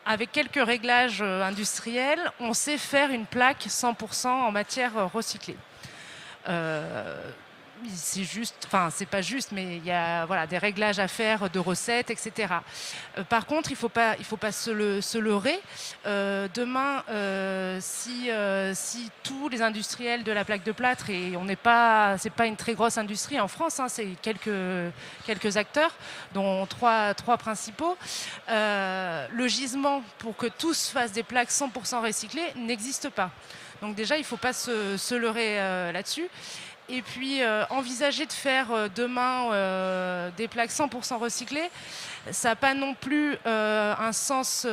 avec quelques réglages industriels, on sait faire une plaque 100% en matière recyclée. c'est juste, enfin c'est pas juste, mais il y a voilà, des réglages à faire de recettes, etc. Par contre, il faut pas se leurrer. Demain, si tous les industriels de la plaque de plâtre, et c'est pas une très grosse industrie en France, hein, c'est quelques acteurs, dont trois principaux. Le gisement pour que tous fassent des plaques 100% recyclées n'existe pas. Donc déjà, il ne faut pas se leurrer là-dessus. Et puis, envisager de faire demain des plaques 100% recyclées, ça n'a pas non plus un sens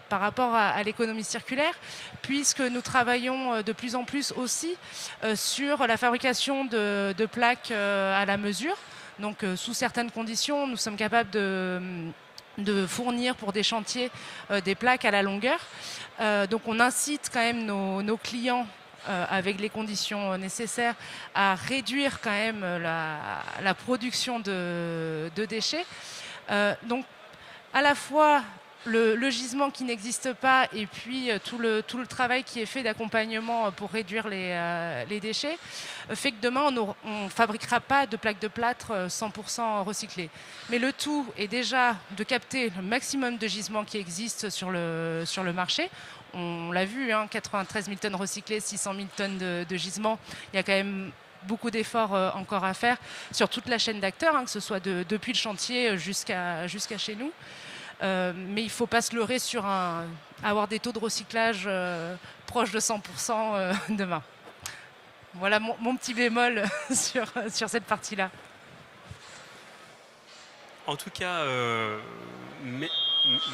par rapport à l'économie circulaire, puisque nous travaillons de plus en plus aussi sur la fabrication de plaques à la mesure. Donc, sous certaines conditions, nous sommes capables de fournir pour des chantiers des plaques à la longueur. Donc, on incite quand même nos clients avec les conditions nécessaires, à réduire quand même la production de déchets. Donc, à la fois le gisement qui n'existe pas et puis tout le travail qui est fait d'accompagnement pour réduire les déchets fait que demain, on ne fabriquera pas de plaques de plâtre 100% recyclées. Mais le tout est déjà de capter le maximum de gisement qui existe sur le marché. On l'a vu, hein, 93 000 tonnes recyclées, 600 000 tonnes de gisement. Il y a quand même beaucoup d'efforts encore à faire sur toute la chaîne d'acteurs, hein, que ce soit depuis le chantier jusqu'à chez nous. Mais il ne faut pas se leurrer sur avoir des taux de recyclage proches de 100% demain. Voilà mon petit bémol sur cette partie-là. En tout cas,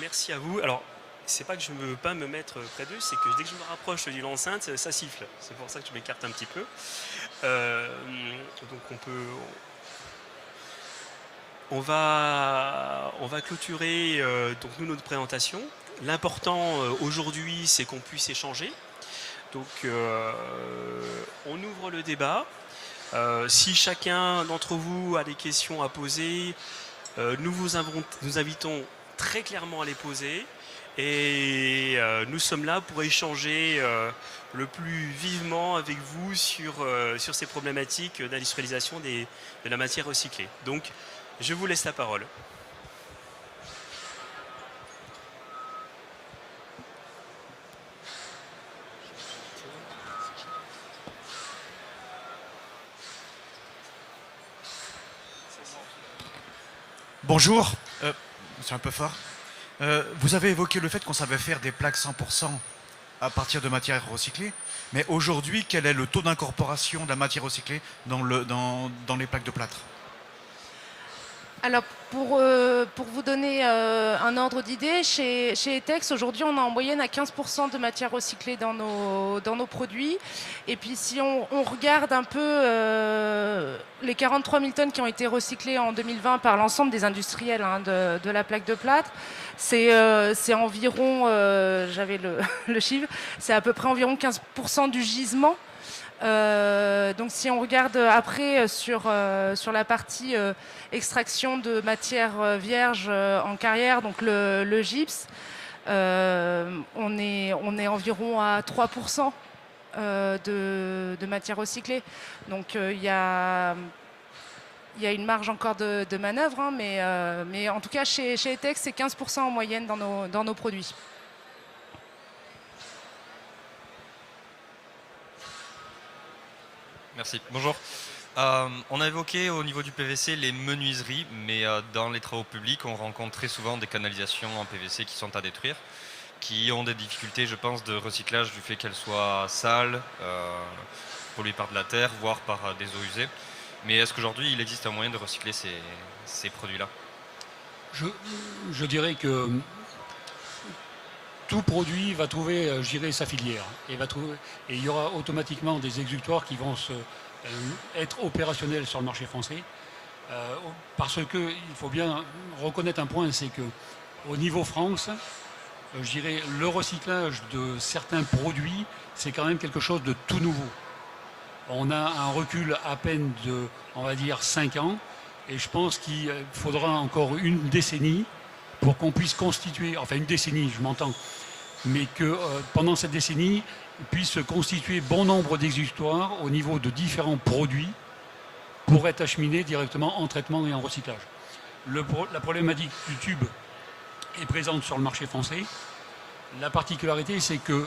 merci à vous. Alors, c'est pas que je ne veux pas me mettre près d'eux, c'est que dès que je me rapproche d'une enceinte, ça siffle. C'est pour ça que je m'écarte un petit peu. Donc on va clôturer donc nous notre présentation. L'important aujourd'hui, c'est qu'on puisse échanger. Donc on ouvre le débat. Si chacun d'entre vous a des questions à poser, nous vous invitons très clairement à les poser. Et nous sommes là pour échanger le plus vivement avec vous sur ces problématiques d'industrialisation de la matière recyclée. Donc, je vous laisse la parole. Bonjour, c'est un peu fort. Vous avez évoqué le fait qu'on savait faire des plaques 100% à partir de matières recyclées, mais aujourd'hui, quel est le taux d'incorporation de la matière recyclée dans les plaques de plâtre? Alors, pour vous donner un ordre d'idée, chez Etex, aujourd'hui, on est en moyenne à 15% de matière recyclée dans nos produits. Et puis, si on regarde un peu les 43 000 tonnes qui ont été recyclées en 2020 par l'ensemble des industriels de la plaque de plâtre, c'est environ, j'avais le chiffre, c'est à peu près environ 15% du gisement. Donc si on regarde après sur la partie extraction de matière vierge en carrière, donc le gypse, on est environ à 3% de matière recyclée. Donc il y a une marge encore de manœuvre, hein, mais en tout cas chez Etex, c'est 15% en moyenne dans nos produits. Merci. Bonjour. On a évoqué au niveau du PVC les menuiseries, mais dans les travaux publics, on rencontre très souvent des canalisations en PVC qui sont à détruire, qui ont des difficultés, je pense, de recyclage du fait qu'elles soient sales, polluées par de la terre, voire par des eaux usées. Mais est-ce qu'aujourd'hui, il existe un moyen de recycler ces produits-là? Je dirais que tout produit va trouver, je dirais, sa filière. Et il y aura automatiquement des exutoires qui vont être opérationnels sur le marché français. Parce qu'il faut bien reconnaître un point, c'est qu'au niveau France, je dirais, le recyclage de certains produits, c'est quand même quelque chose de tout nouveau. On a un recul à peine de, on va dire, 5 ans. Et je pense qu'il faudra encore une décennie pour qu'on puisse constituer, enfin une décennie, je m'entends, mais que pendant cette décennie, puisse se constituer bon nombre d'exutoires au niveau de différents produits pour être acheminés directement en traitement et en recyclage. La problématique du tube est présente sur le marché français. La particularité, c'est que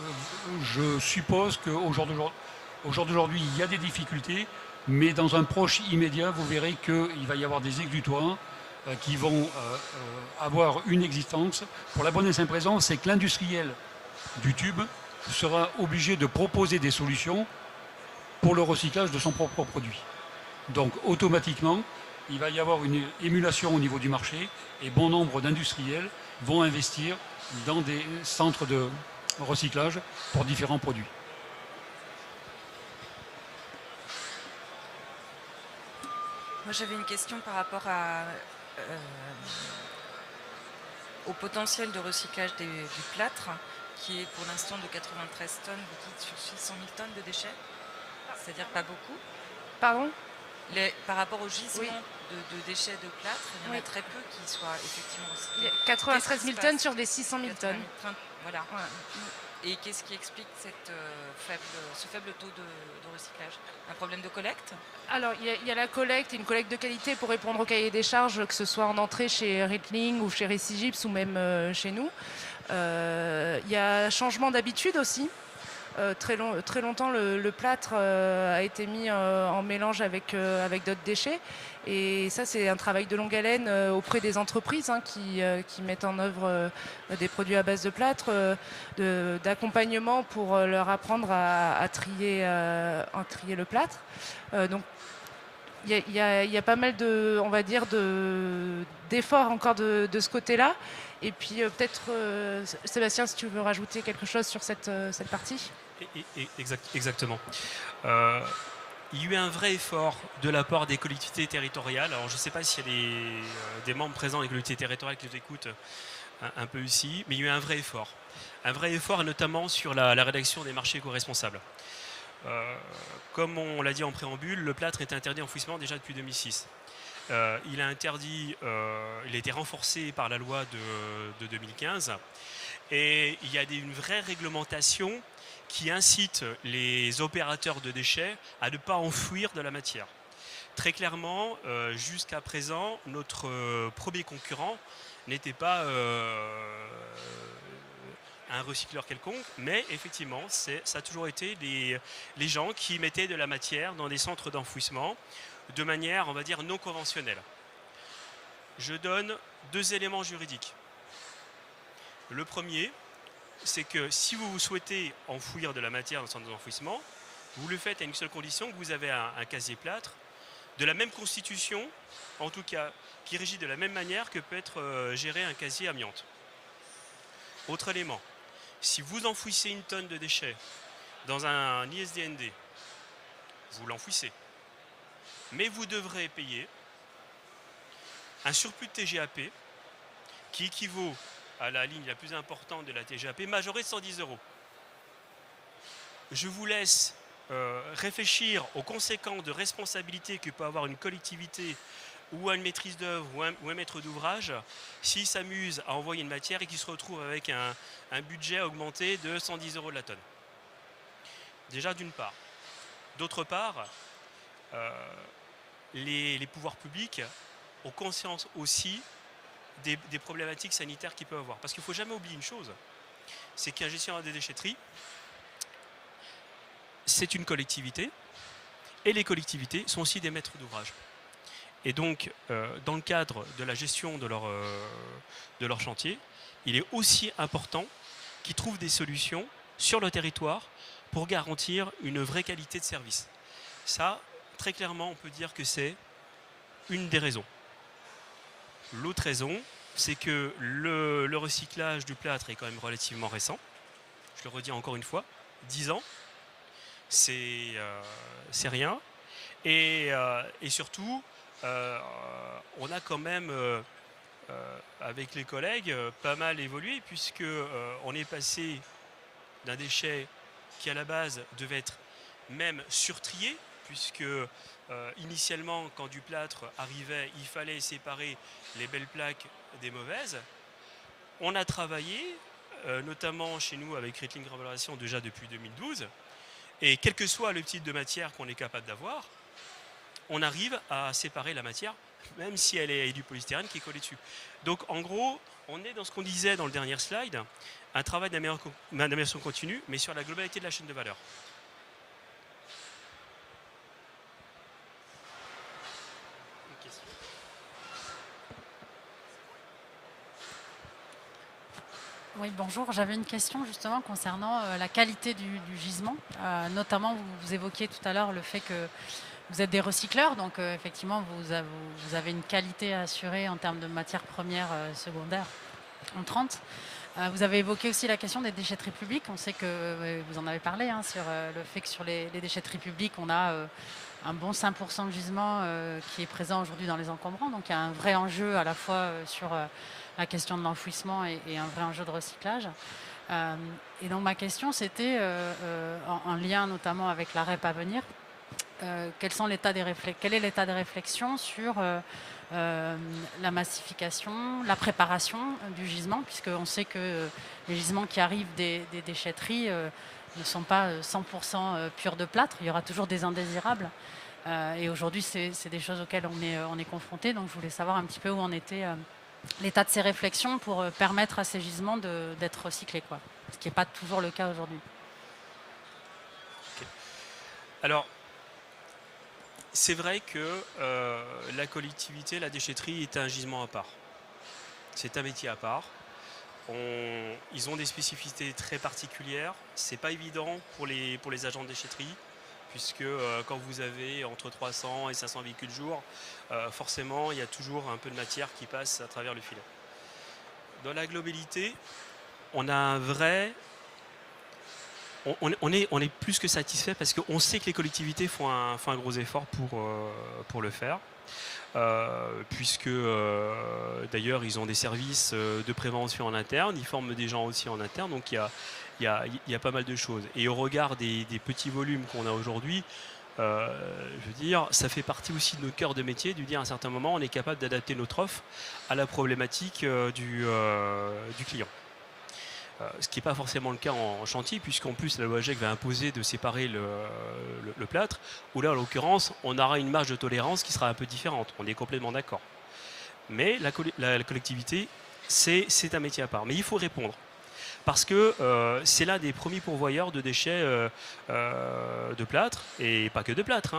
je suppose qu'au jour d'aujourd'hui, il y a des difficultés, mais dans un proche immédiat, vous verrez qu'il va y avoir des exutoires qui vont avoir une existence. Pour la bonne et simple raison, c'est que l'industriel du tube sera obligé de proposer des solutions pour le recyclage de son propre produit. Donc automatiquement, il va y avoir une émulation au niveau du marché et bon nombre d'industriels vont investir dans des centres de recyclage pour différents produits. Moi, j'avais une question par rapport au potentiel de recyclage du plâtre, qui est pour l'instant de 93 tonnes, vous dites sur 600 000 tonnes de déchets, c'est-à-dire pas beaucoup. Pardon? Par rapport au gisement Oui. de déchets de plâtre, il y en a Oui. très peu qui soient effectivement Il y recyclés. a 93 000 tonnes sur les 600 000 tonnes. Voilà. Ouais. Et qu'est-ce qui explique ce faible taux de recyclage? Un problème de collecte? Alors, il y a la collecte, une collecte de qualité pour répondre au cahier des charges, que ce soit en entrée chez Rittling ou chez Recigips ou même chez nous. Il y a changement d'habitude aussi. Très longtemps, le plâtre a été mis en mélange avec d'autres déchets. Et ça, c'est un travail de longue haleine auprès des entreprises qui mettent en œuvre des produits à base de plâtre, d'accompagnement pour leur apprendre à trier le plâtre. Donc, il y a pas mal on va dire, d'efforts encore de ce côté-là. Et puis peut-être, Sébastien, si tu veux rajouter quelque chose sur cette partie. Exactement. Il y a eu un vrai effort de la part des collectivités territoriales. Alors je ne sais pas s'il y a des membres présents des collectivités territoriales qui nous écoutent un peu ici, mais il y a eu un vrai effort. Un vrai effort notamment sur la rédaction des marchés éco-responsables. Comme on l'a dit en préambule, le plâtre est interdit enfouissement déjà depuis 2006. Il a été renforcé par la loi de 2015 et il y a une vraie réglementation qui incite les opérateurs de déchets à ne pas enfouir de la matière. Très clairement, jusqu'à présent, notre premier concurrent n'était pas un recycleur quelconque, mais effectivement, ça a toujours été les gens qui mettaient de la matière dans des centres d'enfouissement de manière, on va dire, non conventionnelle. Je donne 2 éléments juridiques. Le premier, c'est que si vous souhaitez enfouir de la matière dans le centre d'enfouissement, vous le faites à une seule condition, que vous avez un casier plâtre de la même constitution, en tout cas qui régit de la même manière que peut être géré un casier amiante. Autre élément, si vous enfouissez une tonne de déchets dans un ISDND, vous l'enfouissez, mais vous devrez payer un surplus de TGAP qui équivaut à la ligne la plus importante de la TGAP, majorée de 110 €. Je vous laisse réfléchir aux conséquences de responsabilité que peut avoir une collectivité ou une maîtrise d'œuvre ou un maître d'ouvrage s'il s'amuse à envoyer une matière et qu'il se retrouve avec un budget augmenté de 110 € de la tonne. Déjà d'une part. D'autre part, les pouvoirs publics ont conscience aussi des problématiques sanitaires qu'ils peuvent avoir. Parce qu'il ne faut jamais oublier une chose, c'est qu'un gestionnaire des déchetteries, c'est une collectivité, et les collectivités sont aussi des maîtres d'ouvrage. Et donc, dans le cadre de la gestion de leur chantier, il est aussi important qu'ils trouvent des solutions sur le territoire pour garantir une vraie qualité de service. Ça, très clairement, on peut dire que c'est une des raisons. L'autre raison, c'est que le recyclage du plâtre est quand même relativement récent. Je le redis encore une fois, 10 ans, c'est rien. Et surtout, on a quand même, avec les collègues, pas mal évolué, puisqu'on est passé d'un déchet qui à la base devait être même surtrié, puisque initialement, quand du plâtre arrivait, il fallait séparer les belles plaques des mauvaises. On a travaillé, notamment chez nous avec Rittling Revalorisation déjà depuis 2012, et quel que soit le type de matière qu'on est capable d'avoir, on arrive à séparer la matière, même si elle est du polystyrène qui est collé dessus. Donc en gros, on est dans ce qu'on disait dans le dernier slide, un travail d'amélioration continue, mais sur la globalité de la chaîne de valeur. Oui, bonjour. J'avais une question justement concernant la qualité du gisement. Notamment, vous évoquiez tout à l'heure le fait que vous êtes des recycleurs, donc effectivement, vous avez une qualité assurée en termes de matières premières secondaires entrantes. Vous avez évoqué aussi la question des déchetteries publiques. On sait que vous en avez parlé sur le fait que sur les déchetteries publiques, on a un bon 5% de gisement qui est présent aujourd'hui dans les encombrants. Donc il y a un vrai enjeu à la fois sur la question de l'enfouissement et un vrai enjeu de recyclage. Et donc ma question, c'était en lien notamment avec la REP à venir, quel est l'état des réflexions sur la massification, la préparation du gisement, puisqu'on sait que les gisements qui arrivent des déchetteries ne sont pas 100% purs de plâtre, il y aura toujours des indésirables. Et aujourd'hui, c'est des choses auxquelles on est confronté. Donc je voulais savoir un petit peu où en était l'état de ces réflexions pour permettre à ces gisements d'être recyclés, quoi. Ce qui n'est pas toujours le cas aujourd'hui. Okay. Alors, c'est vrai que la collectivité, la déchetterie est un gisement à part. C'est un métier à part. Ils ont des spécificités très particulières. C'est pas évident pour les agents de déchetterie, puisque quand vous avez entre 300 et 500 véhicules jour, forcément il y a toujours un peu de matière qui passe à travers le filet. Dans la globalité, on a un vrai... On est plus que satisfait parce qu'on sait que les collectivités font un gros effort pour le faire. Puisque d'ailleurs ils ont des services de prévention en interne, ils forment des gens aussi en interne, donc il y a pas mal de choses. Et au regard des petits volumes qu'on a aujourd'hui, je veux dire, ça fait partie aussi de nos cœurs de métier, de dire à un certain moment on est capable d'adapter notre offre à la problématique du client. Ce qui n'est pas forcément le cas en chantier, puisqu'en plus la loi AGEC va imposer de séparer le plâtre, où là en l'occurrence on aura une marge de tolérance qui sera un peu différente, on est complètement d'accord. Mais la collectivité, c'est un métier à part, mais il faut répondre. Parce que c'est l'un des premiers pourvoyeurs de déchets de plâtre, et pas que de plâtre.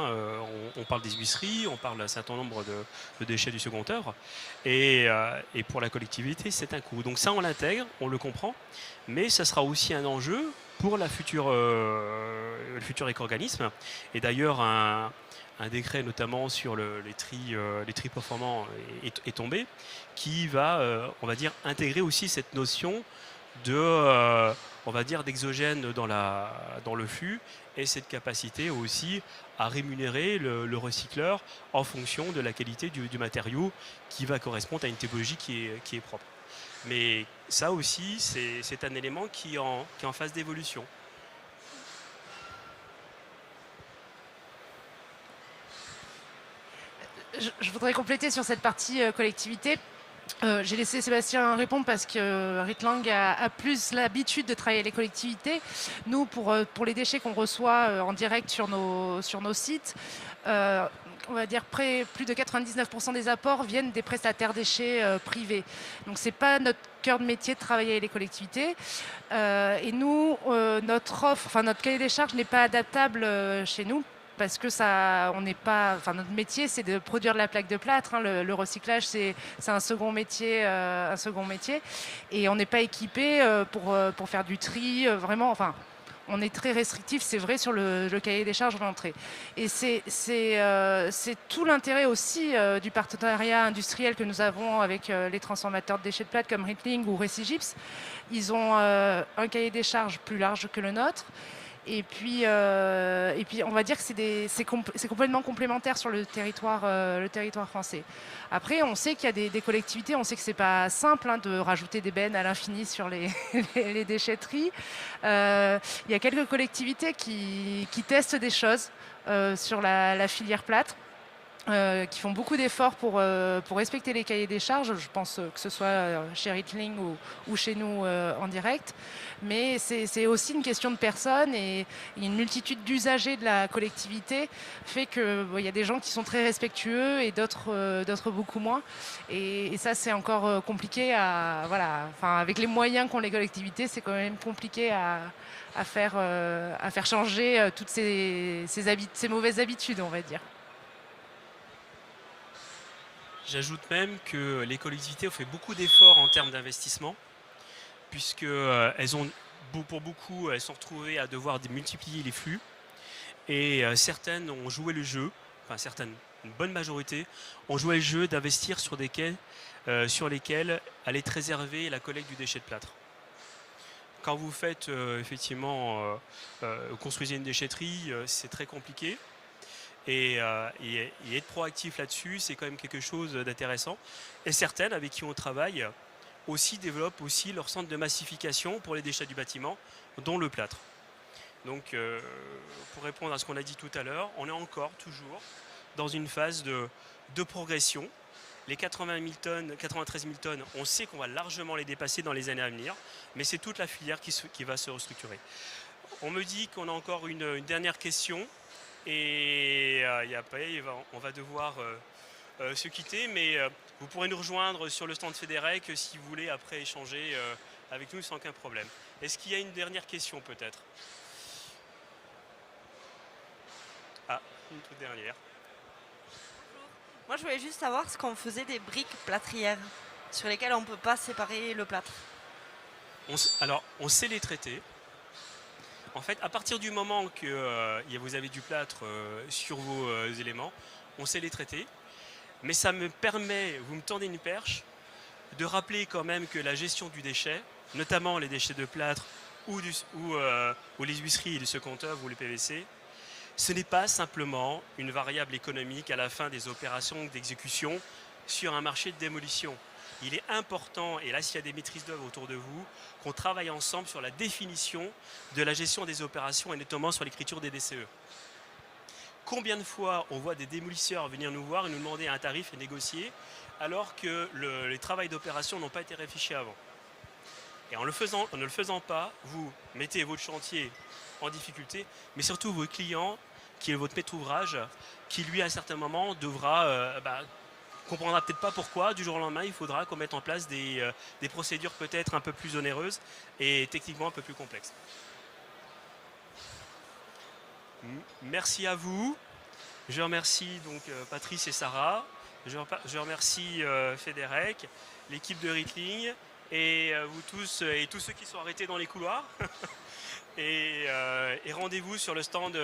On parle des huisseries, on parle d'un certain nombre de déchets du second œuvre. Et pour la collectivité, c'est un coût. Donc ça, on l'intègre, on le comprend, mais ça sera aussi un enjeu pour le futur éco-organisme. Et d'ailleurs, un décret notamment sur les tri performants est tombé, qui va, on va dire, intégrer aussi cette notion on va dire, d'exogène dans le flux, et cette capacité aussi à rémunérer le recycleur en fonction de la qualité du matériau qui va correspondre à une typologie qui est propre. Mais ça aussi, c'est un élément qui est en phase d'évolution. Je voudrais compléter sur cette partie collectivité. J'ai laissé Sébastien répondre parce que Ritlang a plus l'habitude de travailler les collectivités. Nous, pour les déchets qu'on reçoit en direct sur nos sites, on va dire plus de 99% des apports viennent des prestataires déchets privés. Donc c'est pas notre cœur de métier de travailler avec les collectivités. Et nous, notre cahier des charges n'est pas adaptable chez nous, parce que notre métier, c'est de produire de la plaque de plâtre. Le recyclage, c'est un second métier, et on n'est pas équipé pour faire du tri. Vraiment, on est très restrictif, c'est vrai, sur le cahier des charges d'entrée. Et c'est tout l'intérêt aussi du partenariat industriel que nous avons avec les transformateurs de déchets de plâtre comme Ritling ou Recigyps. Ils ont un cahier des charges plus large que le nôtre. Et puis, on va dire que c'est complètement complémentaire sur le territoire français. Après, on sait qu'il y a des collectivités, on sait que c'est pas simple de rajouter des bennes à l'infini sur les déchetteries. Il y a quelques collectivités qui testent des choses sur la filière plâtre. qui font beaucoup d'efforts pour respecter les cahiers des charges. Je pense que ce soit chez Ritling ou chez nous en direct. Mais c'est aussi une question de personnes et une multitude d'usagers de la collectivité fait qu'il y a des gens qui sont très respectueux et d'autres beaucoup moins. Et ça, c'est encore compliqué avec les moyens qu'ont les collectivités, c'est quand même compliqué à faire changer toutes ces mauvaises habitudes, on va dire. J'ajoute même que les collectivités ont fait beaucoup d'efforts en termes d'investissement, puisque pour beaucoup, elles sont retrouvées à devoir multiplier les flux. Et certaines ont joué le jeu, une bonne majorité, ont joué le jeu d'investir sur des quais sur lesquels allait être réservée la collecte du déchet de plâtre. Quand vous faites construisez une déchetterie, c'est très compliqué. Et être proactif là-dessus, c'est quand même quelque chose d'intéressant. Et certaines avec qui on travaille développent aussi leur centre de massification pour les déchets du bâtiment, dont le plâtre. Donc, pour répondre à ce qu'on a dit tout à l'heure, on est encore toujours dans une phase de progression. Les 93 000 tonnes, on sait qu'on va largement les dépasser dans les années à venir, mais c'est toute la filière qui va se restructurer. On me dit qu'on a encore une dernière question. Et après, on va devoir se quitter, mais vous pourrez nous rejoindre sur le stand FEDEREC si vous voulez après échanger avec nous sans aucun problème. Est-ce qu'il y a une dernière question peut-être? Ah, une toute dernière. Moi, je voulais juste savoir ce qu'on faisait des briques plâtrières sur lesquelles on ne peut pas séparer le plâtre. Alors, on sait les traiter. En fait, à partir du moment que vous avez du plâtre sur vos éléments, on sait les traiter. Mais ça me permet, vous me tendez une perche, de rappeler quand même que la gestion du déchet, notamment les déchets de plâtre ou les huisseries, les secondes-œuvres ou les PVC, ce n'est pas simplement une variable économique à la fin des opérations d'exécution sur un marché de démolition. Il est important, et là s'il y a des maîtrises d'œuvre autour de vous, qu'on travaille ensemble sur la définition de la gestion des opérations et notamment sur l'écriture des DCE. Combien de fois on voit des démolisseurs venir nous voir et nous demander un tarif et négocier alors que les travaux d'opération n'ont pas été réfléchis avant. Et en ne le faisant pas, vous mettez votre chantier en difficulté, mais surtout vos clients, qui est votre maître d'ouvrage, qui lui à un certain moment devra comprendra peut-être pas pourquoi, du jour au lendemain, il faudra qu'on mette en place des procédures peut-être un peu plus onéreuses et techniquement un peu plus complexes. Merci à vous. Je remercie donc Patrice et Sarah. Je remercie FEDEREC, l'équipe de Ritling et vous tous et tous ceux qui sont arrêtés dans les couloirs. Et rendez-vous sur le stand